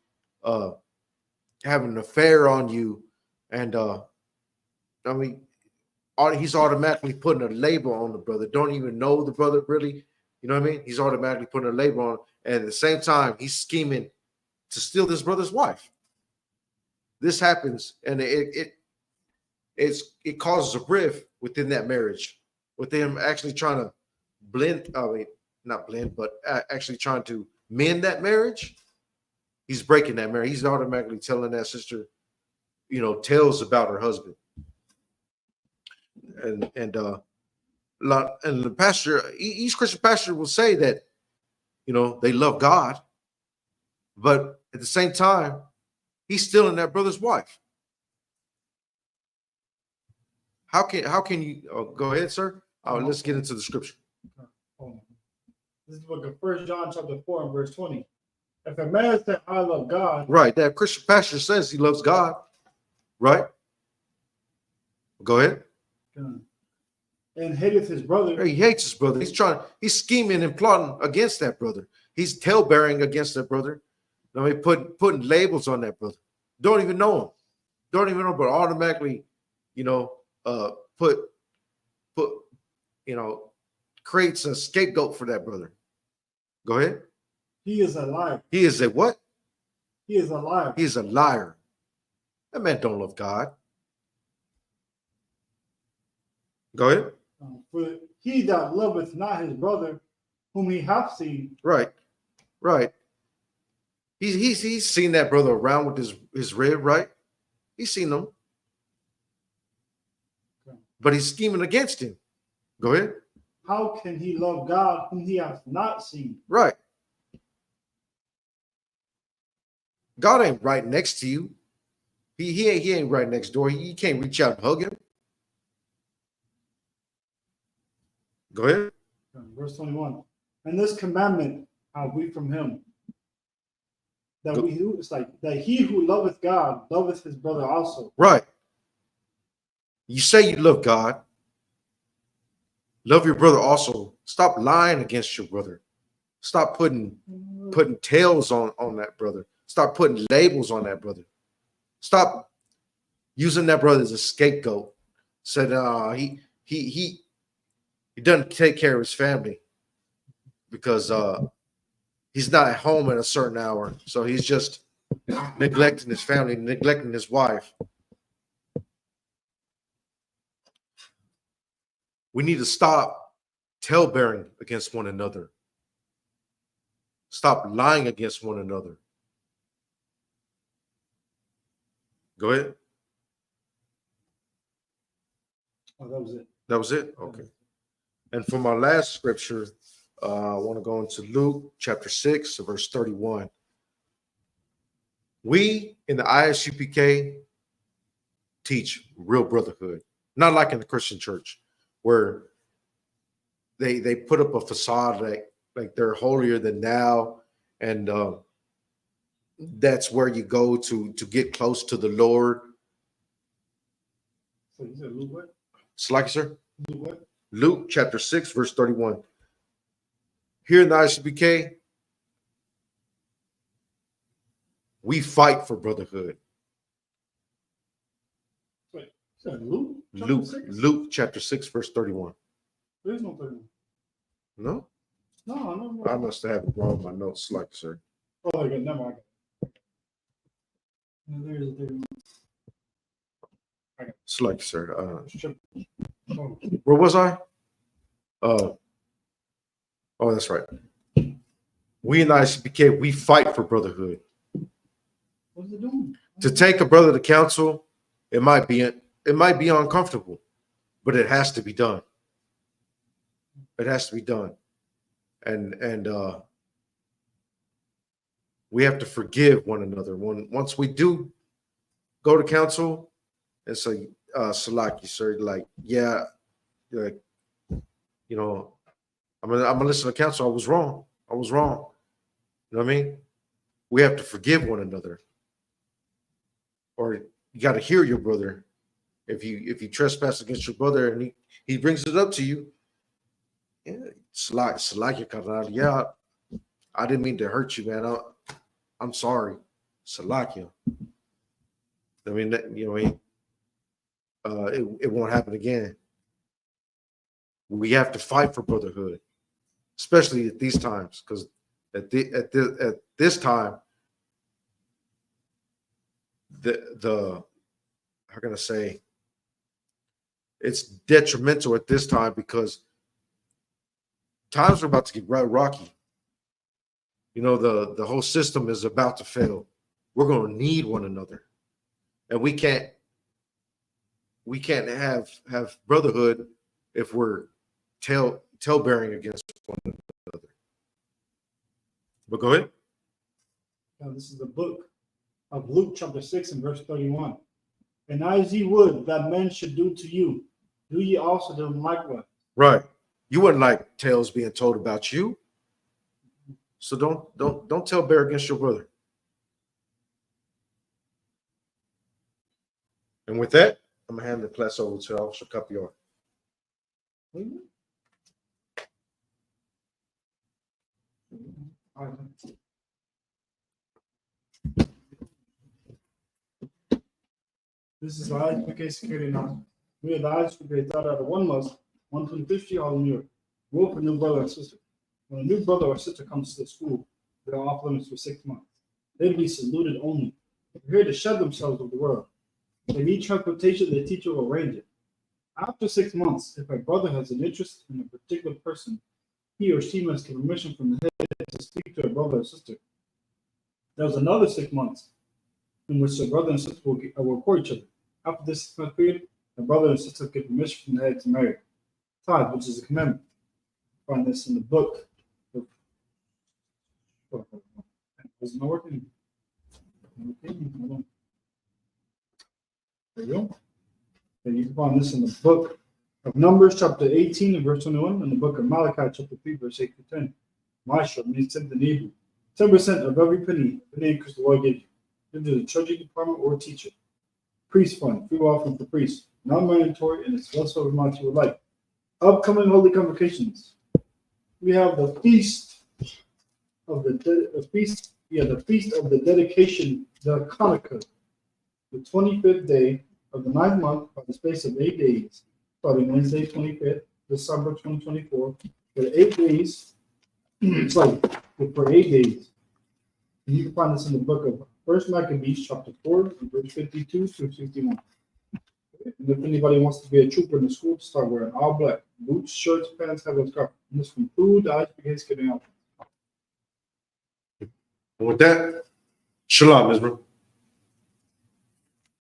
having an affair on you," and he's automatically putting a label on the brother. Don't even know the brother really. You know what I mean? He's automatically putting a label on, and at the same time, he's scheming to steal this brother's wife. This happens, and it causes a rift within that marriage, with them actually trying to not blend, but actually trying to mend that marriage. He's breaking that marriage. He's automatically telling that sister, tales about her husband. And the pastor, each Christian pastor will say that, they love God, but at the same time, he's stealing that brother's wife. How can you go ahead, sir? Let's get into the scripture. This is the book of 1 John chapter 4 and verse 20. If a man says, I love God. Right, that Christian pastor says he loves God. Right? Go ahead. And hateth his brother. He hates his brother. He's scheming and plotting against that brother. He's talebearing against that brother. Putting labels on that brother. Don't even know him. Don't even know, but automatically, creates a scapegoat for that brother. Go ahead. He is a liar. He is a what? He is a liar. He is a liar. That man don't love God. Go ahead. For he that loveth not his brother, whom he hath seen. Right. He's seen that brother around with his rib, right? He's seen them. Okay. But he's scheming against him. Go ahead. How can he love God whom he hath not seen? Right. God ain't right next to you. He ain't right next door. You can't reach out and hug him. Go ahead. Verse 21. And this commandment have we from him, that he who loveth God loveth his brother also. Right. You say you love God. Love your brother also. Stop lying against your brother. Stop putting tails on that brother. Stop putting labels on that brother. Stop using that brother as a scapegoat. Said he doesn't take care of his family because he's not at home at a certain hour. So he's just neglecting his family, neglecting his wife. We need to stop talebearing against one another. Stop lying against one another. Go ahead. Oh, that was it. That was it? Okay. And for my last scripture, I want to go into Luke chapter 6, verse 31. We in the Isupk teach real brotherhood, not like in the Christian church, where they put up a facade like they're holier than thou, and that's where you go to get close to the Lord. So you said Luke what? It's like, sir. Luke what? Luke chapter 6, verse 31. Here in the Isupk, we fight for brotherhood. Wait, is that Luke? Luke chapter 6, verse 31. There's no 31. No? No. I must have it wrong in my notes, like, sir. Oh, there you go. Never mind. There's. It's like, sir. Where was I? Oh, that's right. We in Isupk, we fight for brotherhood. What's it doing? To take a brother to council, it might be uncomfortable, but it has to be done. It has to be done, and we have to forgive one another. Once we do go to council and say, Salaki, sir, like, yeah, like, you know, I'm gonna listen to council. I was wrong. You know what I mean? We have to forgive one another. Or you got to hear your brother. If you trespass against your brother and he brings it up to you, yeah, Salakia, yeah, I didn't mean to hurt you, man. I'm sorry, Salakia. I mean, it won't happen again. We have to fight for brotherhood, especially at these times, because at this time, the how can I say, it's detrimental at this time because times are about to get rocky. You know, the whole system is about to fail. We're going to need one another, and we can't have brotherhood if we're tail-bearing against one another. But go ahead. Now, this is the book of Luke chapter 6 and verse 31. And as ye would that men should do to you, do ye also to them likewise. Right. You wouldn't like tales being told about you. So don't tell bear against your brother. And with that, I'm gonna hand the class over to Officer Capior. This is the Isupk security announcement. We are the Isupk thought out of 1 month, 150 all in New York. Rule for new brother and sister. When a new brother or sister comes to the school, they are off limits for 6 months. They to be saluted only. They're here to shed themselves with the world. If they need transportation, the teacher will arrange it. After 6 months, if a brother has an interest in a particular person, he or she must get permission from the head to speak to a brother or sister. There was another 6 months in which the brother and sister will court each other. After this 6 month period, the brother and sister get permission from the head to marry. Tithe, which is a commandment. Find this in the book. Is it not working? Okay, hold on. There you go. And you can find this in the book of Numbers, chapter 18 and verse 21, and the book of Malachi, chapter 3, verse 8 to 10. Maisha means 10th in Hebrew. 10% of every penny increase the Lord gave you. Into the treasury department or teacher. Priest fund, free offering for priests. Non-mandatory, and it's less of amount you would like. Upcoming holy convocations. We have the feast of the feast of the dedication, the Hanukkah, the 25th day of the 9th month by the space of 8 days, starting Wednesday, 25th, December 2024, for 8 days. For 8 days. And you can find this in the book of First Maccabees, chapter 4, verse 52 through 51. And if anybody wants to be a trooper in the school, start wearing all black boots, shirts, pants, have a scarf. And this concludes the Isupk getting out. And with that, shalom, Israel.